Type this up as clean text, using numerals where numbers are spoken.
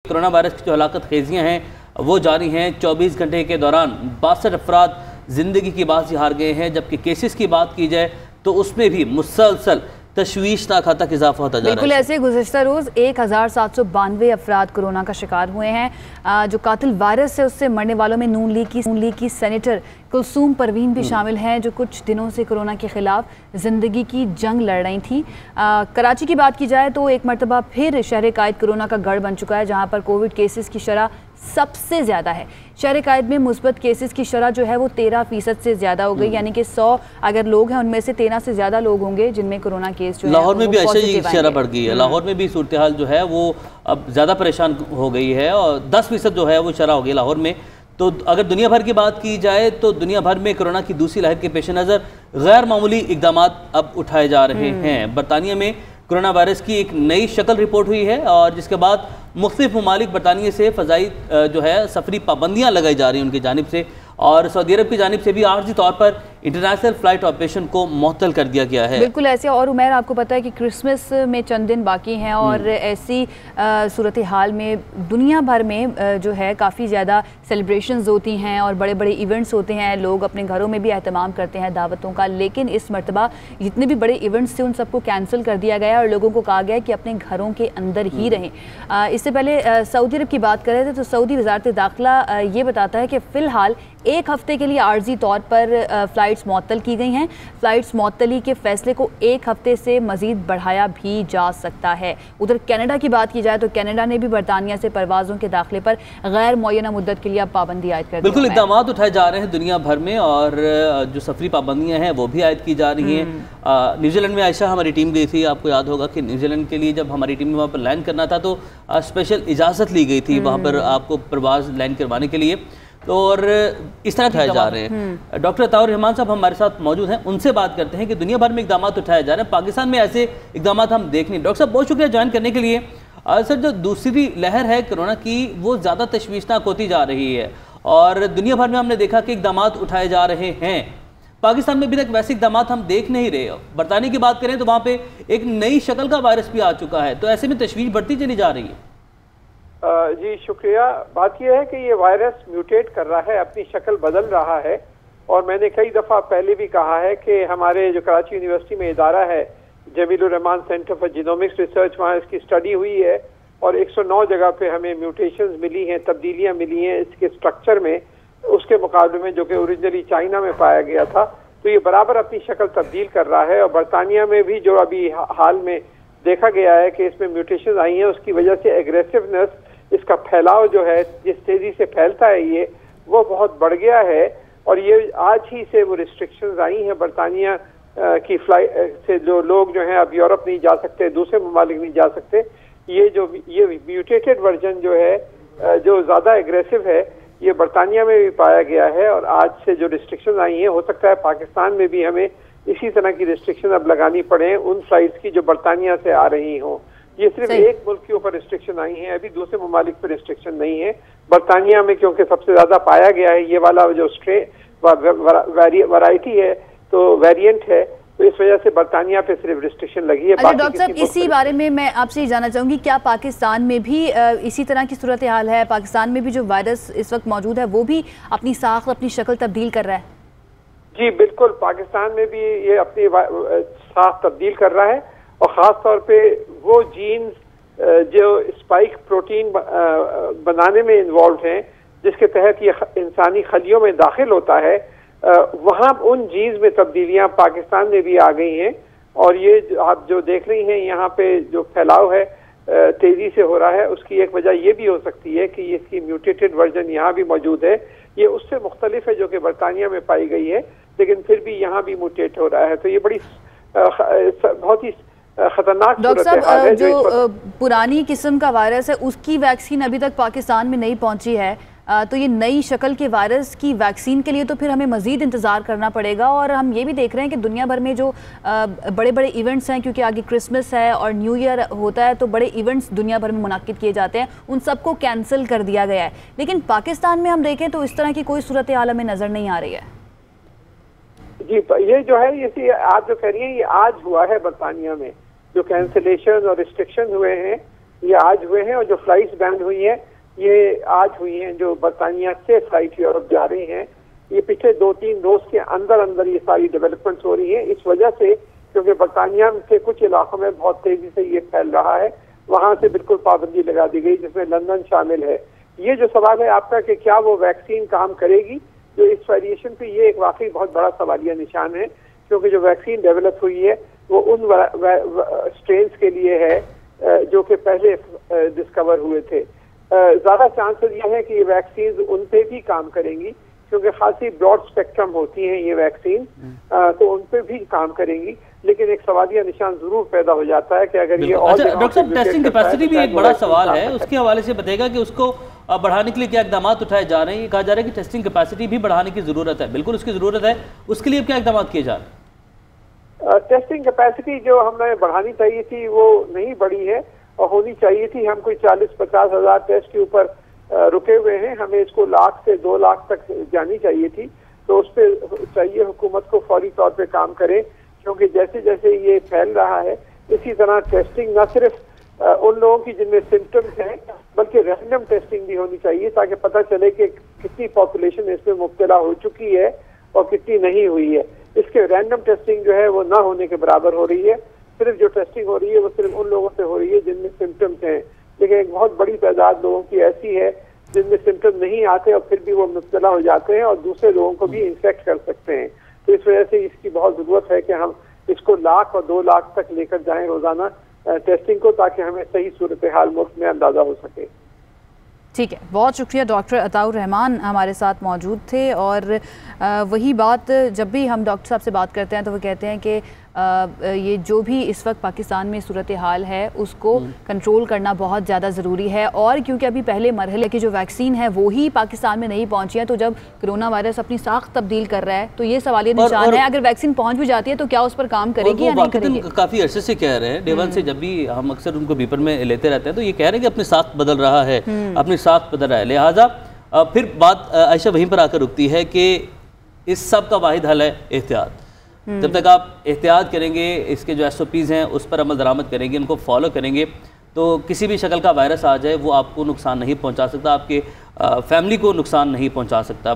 Corona virus की जो हलाकत खेजियाँ हैं वो जारी हैं। 24 घंटे के दौरान 62 अफराद ज़िंदगी की बाजी हार गए हैं, जबकि केसेस की बात की जाए तो उसमें भी मुसलसल तशवीशनाक हद तक इजाफा होता जा रहा है। बिल्कुल ऐसे गुज़िश्ता रोज़ 1792 अफराद कोरोना का शिकार हुए हैं। जो कातिल वायरस है उससे मरने वालों में नून लीग की सेनेटर कुलसूम परवीन भी शामिल हैं, जो कुछ दिनों से कोरोना के खिलाफ ज़िंदगी की जंग लड़ रही थी। कराची की बात की जाए तो एक मरतबा फिर शहर कायद कोरोना का गढ़ बन चुका है, जहाँ पर कोविड केसेस की शरह सबसे ज़्यादा है। शहर कायद में मुस्बत केसेस की शरह जो है वो 13% से ज़्यादा हो गई, यानी कि 100 अगर लोग हैं उनमें से 13 से ज़्यादा लोग होंगे जिनमें कोरोना केस जो है लाहौर में भी ऐसे ही शरह बढ़ गई है। लाहौर में भी सूरत हाल जो है वो अब ज़्यादा परेशान हो गई है और 10% जो है वो शरह हो गई लाहौर में। तो अगर दुनिया भर की बात की जाए तो दुनिया भर में कोरोना की दूसरी लहर के पेश नज़र गैर मामूली इकदाम अब उठाए जा रहे हैं। बरतानिया में कोरोना वायरस की एक नई शक्ल रिपोर्ट हुई है और जिसके बाद मुख्तलिफ ममालिक बरतानिया से फ़ज़ाई जो है सफरी पाबंदियाँ लगाई जा रही हैं उनकी जानिब से, और सऊदी अरब की जानिब से भी आर्जी तौर पर इंटरनेशनल फ़्लाइट ऑपरेशन को मुअत्तल कर दिया गया है। बिल्कुल ऐसे। और उमैर आपको पता है कि क्रिसमस में चंद दिन बाकी हैं और ऐसी सूरत हाल में दुनिया भर में जो है काफ़ी ज़्यादा सेलिब्रेशंस होती हैं और बड़े बड़े इवेंट्स होते हैं, लोग अपने घरों में भी एहतमाम करते हैं दावतों का, लेकिन इस मरतबा जितने भी बड़े इवेंट्स थे उन सबको कैंसिल कर दिया गया और लोगों को कहा गया कि अपने घरों के अंदर ही रहें। इससे पहले सऊदी अरब की बात कर रहे थे तो सऊदी वज़ारत दाखिला ये बताता है कि फ़िलहाल एक हफ्ते के लिए आर्जी तौर पर फ़्लाइट्स मुअत्तल की गई हैं। फ़्लाइट्स मुअत्तली के फ़ैसले को एक हफ्ते से मज़ीद बढ़ाया भी जा सकता है। उधर कनाडा की बात की जाए तो कनाडा ने भी बरतानिया से परवाज़ों के दाखिले पर गैर मुअय्यना मुद्दत के लिए अब पाबंदी आयद कर दी। बिल्कुल इक़दाम उठाए जा रहे हैं दुनिया भर में और जो सफरी पाबंदियाँ हैं वो भी आयद की जा रही हैं। न्यूजीलैंड में आयशा हमारी टीम गई थी, आपको याद होगा कि न्यूजीलैंड के लिए जब हमारी टीम ने वहाँ पर लैंड करना था तो स्पेशल इजाज़त ली गई थी वहाँ पर आपको प्रवास लैंड करवाने के लिए। तो और इस तरह उठाए जा रहे हैं। डॉक्टर अताउर रहमान साहब हमारे साथ मौजूद हैं, उनसे बात करते हैं कि दुनिया भर में इक़दाम उठाए जा रहे हैं, पाकिस्तान में ऐसे इक़दाम हम देख नहीं। डॉक्टर साहब बहुत शुक्रिया ज्वाइन करने के लिए। सर जो दूसरी लहर है कोरोना की वो ज़्यादा तशवीशनाक होती जा रही है और दुनिया भर में हमने देखा कि इक़दाम उठाए जा रहे हैं। पाकिस्तान में अभी तक वैसे इक़दाम हम देख नहीं रहे। बरतानिया की बात करें तो वहाँ पे एक नई शक्ल का वायरस भी आ चुका है, तो ऐसे में तशवीश बढ़ती चली जा रही है। जी शुक्रिया। बात यह है कि ये वायरस म्यूटेट कर रहा है, अपनी शक्ल बदल रहा है और मैंने कई दफ़ा पहले भी कहा है कि हमारे जो कराची यूनिवर्सिटी में इदारा है Jamilur Rahman centre for genomics research, वहाँ इसकी स्टडी हुई है और 109 जगह पे हमें म्यूटेशंस मिली हैं, तब्दीलियाँ मिली हैं इसके स्ट्रक्चर में, उसके मुकाबले में जो कि ओरिजिनली चाइना में पाया गया था। तो ये बराबर अपनी शक्ल तब्दील कर रहा है और बरतानिया में भी जो अभी हाल में देखा गया है कि इसमें म्यूटेशंस आई हैं, उसकी वजह से एग्रेसिवनेस, इसका फैलाव जो है जिस तेजी से फैलता है ये वो बहुत बढ़ गया है। और ये आज ही से वो रिस्ट्रिक्शंस आई हैं बरतानिया की फ्लाइट से, जो लोग जो हैं अब यूरोप नहीं जा सकते, दूसरे ममालिक नहीं जा सकते। ये म्यूटेटेड वर्जन जो है जो ज़्यादा एग्रेसिव है ये बरतानिया में भी पाया गया है और आज से जो रिस्ट्रिक्शंस आई हैं हो सकता है पाकिस्तान में भी हमें इसी तरह की रिस्ट्रिक्शन अब लगानी पड़े उन फ्लाइट्स की जो बरतानिया से आ रही हों। ये सिर्फ एक मुल्क के ऊपर रिस्ट्रिक्शन आई है, अभी दूसरे ममालिक पर रिस्ट्रिक्शन नहीं है। बरतानिया में क्योंकि सबसे ज्यादा पाया गया है ये वाला जो वैरायटी है तो वेरिएंट है, तो इस वजह से बरतानिया पे सिर्फ रिस्ट्रिक्शन लगी है। अच्छा डॉक्टर साहब इसी बारे में मैं आपसे ये जानना चाहूंगी, क्या पाकिस्तान में भी इसी तरह की सूरत हाल है? पाकिस्तान में भी जो वायरस इस वक्त मौजूद है वो भी अपनी साख, अपनी शक्ल तब्दील कर रहा है? जी बिल्कुल, पाकिस्तान में भी ये अपनी साख तब्दील कर रहा है और ख़ास तौर पे वो जीन्स जो स्पाइक प्रोटीन बनाने में इन्वॉल्व हैं, जिसके तहत ये इंसानी खलियों में दाखिल होता है, वहाँ उन जीन्स में तब्दीलियाँ पाकिस्तान में भी आ गई हैं। और ये आप जो देख रही हैं यहाँ पे जो फैलाव है तेज़ी से हो रहा है, उसकी एक वजह ये भी हो सकती है कि इसकी म्यूटेटेड वर्जन यहाँ भी मौजूद है। ये उससे मुख्तलिफ है जो कि बरतानिया में पाई गई है, लेकिन फिर भी यहाँ भी म्यूटेट हो रहा है। तो ये बड़ी बहुत ही खतरनाक डॉक्टर साहब जो पुरानी किस्म का वायरस है उसकी वैक्सीन अभी तक पाकिस्तान में नहीं पहुंची है, तो ये नई शक्ल के वायरस की वैक्सीन के लिए तो फिर हमें मज़ीद इंतज़ार करना पड़ेगा। और हम ये भी देख रहे हैं कि दुनिया भर में जो बड़े बड़े इवेंट्स हैं, क्योंकि आगे क्रिसमस है और न्यू ईयर होता है तो बड़े इवेंट्स दुनिया भर में मुनाकिद किए जाते हैं, उन सबको कैंसिल कर दिया गया है। लेकिन पाकिस्तान में हम देखें तो इस तरह की कोई सूरत हाल हमें नज़र नहीं आ रही है। जी ये जो है ये आप जो कह रही हैं ये आज हुआ है बरतानिया में, जो कैंसिलेशन और रिस्ट्रिक्शन हुए हैं ये आज हुए हैं, और जो फ्लाइट्स बैन हुई हैं ये आज हुई हैं। जो बरतानिया से फ्लाइट यूरोप जा रही हैं, ये पिछले 2-3 रोज के अंदर अंदर ये सारी डेवलपमेंट्स हो रही हैं, इस वजह से क्योंकि बरतानिया के कुछ इलाकों में बहुत तेजी से ये फैल रहा है, वहां से बिल्कुल पाबंदी लगा दी गई, जिसमें लंदन शामिल है। ये जो सवाल है आपका कि क्या वो वैक्सीन काम करेगी जो इस वेरिएशन पे, ये एक वाकई बहुत बड़ा सवालिया निशान है, क्योंकि जो वैक्सीन डेवलप हुई है वो उन स्ट्रेन्स के लिए है जो कि पहले डिस्कवर हुए थे। ज्यादा चांसेस ये है कि ये वैक्सीन उन पे भी काम करेंगी, क्योंकि खासी ब्रॉड स्पेक्ट्रम होती हैं ये वैक्सीन, तो उन पे भी काम करेंगी। लेकिन एक सवालिया निशान जरूर पैदा हो जाता है कि अगर ये और डॉक्टर साहब, टेस्टिंग कैपेसिटी भी एक बड़ा सवाल है, उसके हवाले से बताएगा कि उसको बढ़ाने के लिए क्या इकदाम उठाए जा रहे हैं। ये कहा जा रहा है कि टेस्टिंग कैपेसिटी भी बढ़ाने की जरूरत है, बिल्कुल उसकी जरूरत है, उसके लिए क्या इकदाम किए जा रहे हैं? टेस्टिंग कैपेसिटी जो हमें बढ़ानी चाहिए थी वो नहीं बढ़ी है, और होनी चाहिए थी। हम कोई 40-50 हज़ार टेस्ट के ऊपर रुके हुए हैं, हमें इसको 1 लाख से 2 लाख तक जानी चाहिए थी। तो उस पर चाहिए हुकूमत को फौरी तौर पे काम करे, क्योंकि जैसे जैसे ये फैल रहा है इसी तरह टेस्टिंग न सिर्फ उन लोगों की जिनमें सिम्टम्स हैं, बल्कि रैंडम टेस्टिंग भी होनी चाहिए, ताकि पता चले कि कितनी पॉपुलेशन इसमें मुब्तला हो चुकी है और कितनी नहीं हुई है। इसके रैंडम टेस्टिंग जो है वो ना होने के बराबर हो रही है। सिर्फ जो टेस्टिंग हो रही है वो सिर्फ उन लोगों से हो रही है जिनमें सिम्टम्स हैं, लेकिन एक बहुत बड़ी तादाद लोगों की ऐसी है जिनमें सिम्टम नहीं आते और फिर भी वो मुब्तला हो जाते हैं और दूसरे लोगों को भी इन्फेक्ट कर सकते हैं। तो इस वजह से इसकी बहुत ज़रूरत है कि हम इसको 1 लाख और 2 लाख तक लेकर जाएं रोजाना टेस्टिंग को, ताकि हमें सही सूरत हाल मुल्क में अंदाजा हो सके। ठीक है, बहुत शुक्रिया। डॉक्टर अताउर रहमान हमारे साथ मौजूद थे। और वही बात, जब भी हम डॉक्टर साहब से बात करते हैं तो वो कहते हैं कि ये जो भी इस वक्त पाकिस्तान में सूरत हाल है उसको कंट्रोल करना बहुत ज़्यादा ज़रूरी है। और क्योंकि अभी पहले मरहले की जो वैक्सीन है वो ही पाकिस्तान में नहीं पहुंची है, तो जब कोरोना वायरस अपनी साख तब्दील कर रहा है तो ये सवालिया निशान है, अगर वैक्सीन पहुंच भी जाती है तो क्या उस पर काम करेगी या नहीं करेगी। काफ़ी अर्से से कह रहे हैं, डे वन से जब भी हम अक्सर उनको बीपर में लेते रहते हैं तो ये कह रहे हैं कि अपनी साख बदल रहा है, अपनी साख बदल रहा है। लिहाजा फिर बात आयशा वहीं पर आकर रुकती है कि इस सब का वाहिद हल है एहतियात। जब तक आप एहतियात करेंगे, इसके जो SOPs हैं उस पर अमल दरामद करेंगे, उनको फॉलो करेंगे, तो किसी भी शक्ल का वायरस आ जाए वो आपको नुकसान नहीं पहुंचा सकता, आपके फैमिली को नुकसान नहीं पहुंचा सकता।